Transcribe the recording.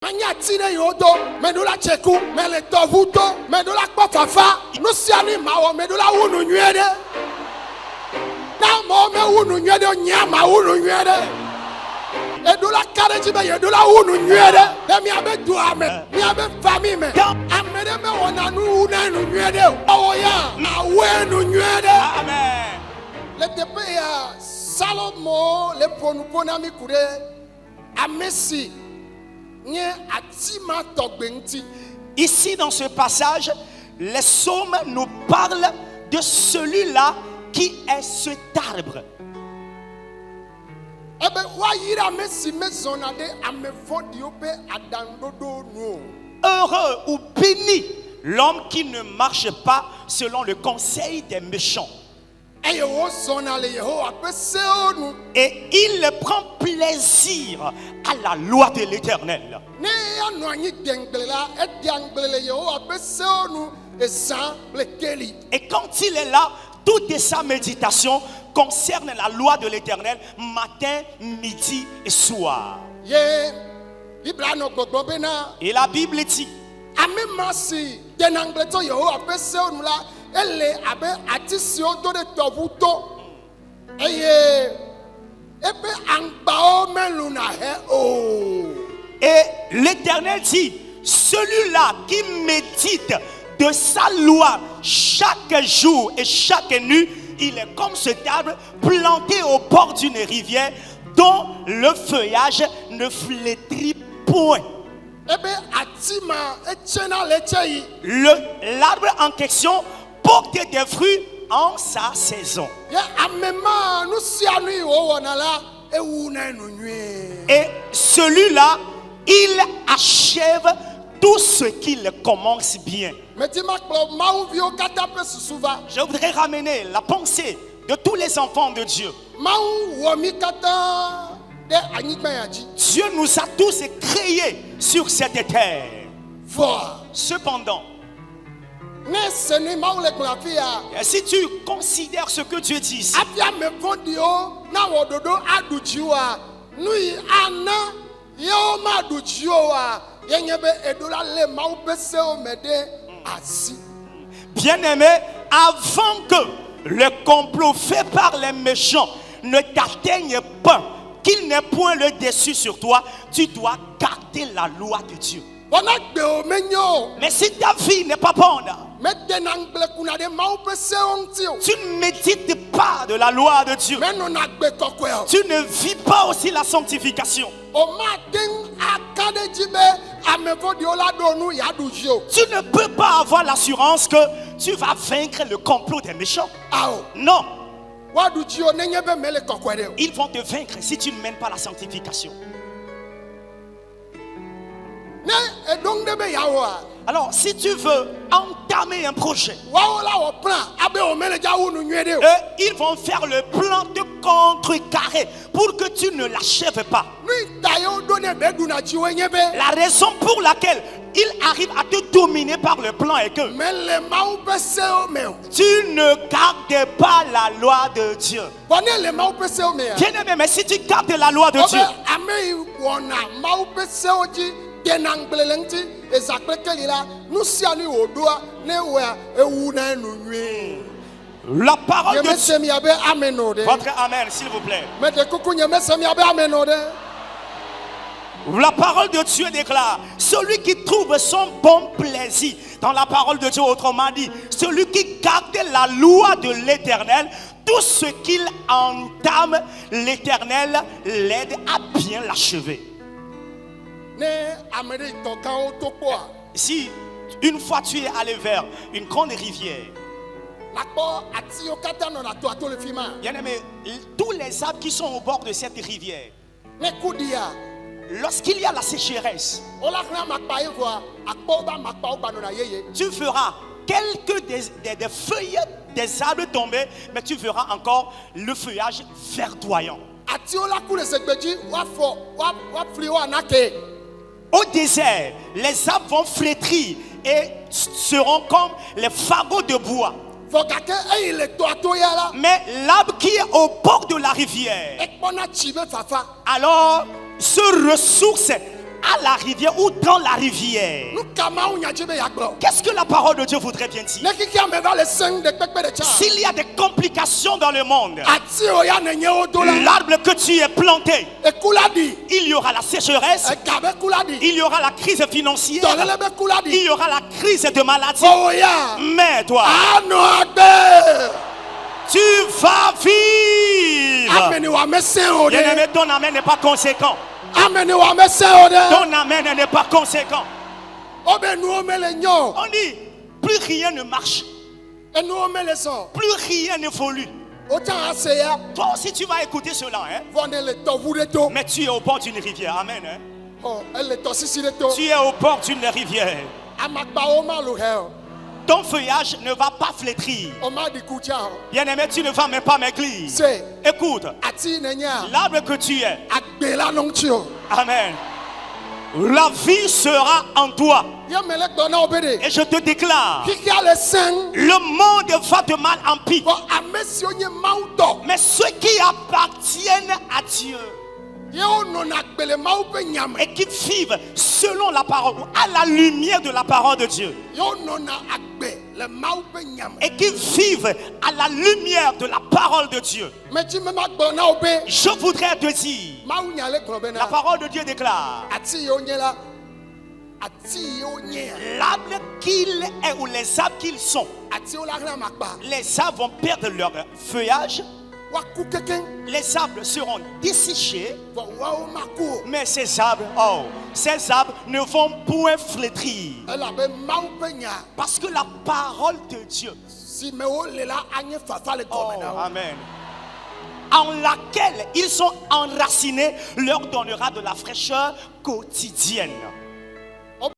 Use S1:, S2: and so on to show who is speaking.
S1: Manyatine yodo, medula cheku, mele tovuto, medula kofafa, nusiani mawo, medula unu nywede. Na mo me unu nywede, nyama unu nywede. Edula kareji be edula unu nywede. Demi abe duame, mi abe fami me. Amede me wona nu una nu nywede. Owo ya, na we nu nywede.
S2: Amen.
S1: Le tepe ya Salomo le ponupona mi kure amesi.
S2: Ici dans ce passage, les psaumes nous parlent de celui-là qui est cet arbre. Heureux ou béni l'homme qui ne marche pas selon le conseil des méchants. Et il prend plaisir à la loi de l'Éternel. Et quand il est là, toute sa méditation concerne la loi de l'Éternel matin, midi et soir. Et la Bible dit, et l'Éternel dit, celui-là qui médite de sa loi chaque jour et chaque nuit, il est comme cet arbre planté au bord d'une rivière dont le feuillage ne flétrit point. L'arbre en question porte des fruits en sa saison. Et celui-là, il achève tout ce qu'il commence bien. Je voudrais ramener la pensée de tous les enfants de Dieu. Dieu nous a tous créés sur cette terre. Cependant, si tu considères ce que Dieu dit ici, bien-aimé, avant que le complot fait par les méchants ne t'atteigne pas, qu'il n'ait point le dessus sur toi, tu dois garder la loi de Dieu. Mais si ta vie n'est pas bonne, tu ne médites pas de la loi de Dieu, tu ne vis pas aussi la sanctification, tu ne peux pas avoir l'assurance que tu vas vaincre le complot des méchants. Non. Ils vont te vaincre si tu ne mènes pas la sanctification. Alors, si tu veux entamer un projet, ils vont faire le plan de contrecarrer pour que tu ne l'achèves pas. La raison pour laquelle il arrive à te dominer par le plan est que tu ne gardes pas la loi de Dieu. Bien-aimé, mais si tu gardes la loi de Dieu, la parole de Dieu. Votre amen, s'il vous plaît. La parole de Dieu déclare, celui qui trouve son bon plaisir dans la parole de Dieu, autrement dit, celui qui garde la loi de l'Éternel, tout ce qu'il entame, l'Éternel l'aide à bien l'achever. Si une fois tu es allé vers une grande rivière, bien aimé, tous les arbres qui sont au bord de cette rivière, lorsqu'il y a la sécheresse, tu verras quelques des feuilles des arbres tomber, mais tu verras encore le feuillage verdoyant. Au désert, les arbres vont flétrir et seront comme les fagots de bois. Mais l'arbre qui est au bord de la rivière, alors se ressource à la rivière ou dans la rivière.
S1: nous kama ou nyadji be yagbo
S2: Qu'est-ce que la parole de Dieu voudrait bien dire?
S1: ne kiki ame va le sing de pekpe de cha
S2: S'il y a des complications dans le monde,
S1: ati o ya nenye o dola
S2: l'arbre que tu es planté,
S1: e kuladi
S2: il y aura la sécheresse,
S1: e gabe kuladi
S2: il y aura la crise financière,
S1: dolele be
S2: il
S1: kuladi
S2: y aura la crise de maladie.
S1: o ya
S2: Mais toi,
S1: ano agbe
S2: tu vas vivre.
S1: ameni wa mesen o de
S2: Bien-aimé, ton amen n'est pas conséquent.
S1: ameni wa mesen o de
S2: Ton amen n'est pas conséquent.
S1: o be nu o mele nyo
S2: On dit, plus rien ne marche,
S1: e nu o mele so
S2: plus rien n'évolue.
S1: o tan ase ya
S2: Toi aussi, tu vas écouter cela, hein?
S1: vone le to wude to
S2: Mais tu es au bord d'une rivière. Amen. Hein?
S1: oh ele to sisi de to
S2: Tu es au bord d'une rivière.
S1: amakpa o ma lu he
S2: Ton feuillage ne va pas flétrir.
S1: o ma di kucha
S2: Bien-aimé, tu ne vas même pas maigrir.
S1: se
S2: Écoute,
S1: ati nenya
S2: l'arbre que tu es,
S1: agbe la non tio
S2: amen, la vie sera en toi.
S1: ya mele gbo na obede
S2: Et je te déclare,
S1: kiki ale sing
S2: le monde va de mal en pis.
S1: ko amesi onye mauto
S2: Mais ceux qui appartiennent à Dieu
S1: ye o no na gbele mau pe nyame
S2: et qui vivent selon la parole, à la lumière de la parole de Dieu,
S1: ye o no na agbe le mau pe nyame
S2: et qui vivent à la lumière de la parole de Dieu,
S1: me ti me ma gbo na obe
S2: je voudrais te dire,
S1: mau nya le gbo be
S2: la
S1: na
S2: parole de Dieu déclare,
S1: ati ye onye la ati ye onye
S2: l'arbre qu'il est ou les arbres qu'ils sont,
S1: ati o la hna makpa
S2: les arbres vont perdre leur feuillage,
S1: wa ku keken
S2: les arbres seront desséchés,
S1: wa wa o maku
S2: mais ces arbres ne vont point flétrir.
S1: ela be mau pe nya
S2: Parce que la parole de Dieu,
S1: si me o le la anye fafa le
S2: oh,
S1: gbo na
S2: amen, en laquelle ils sont enracinés, leur donnera de la fraîcheur quotidienne.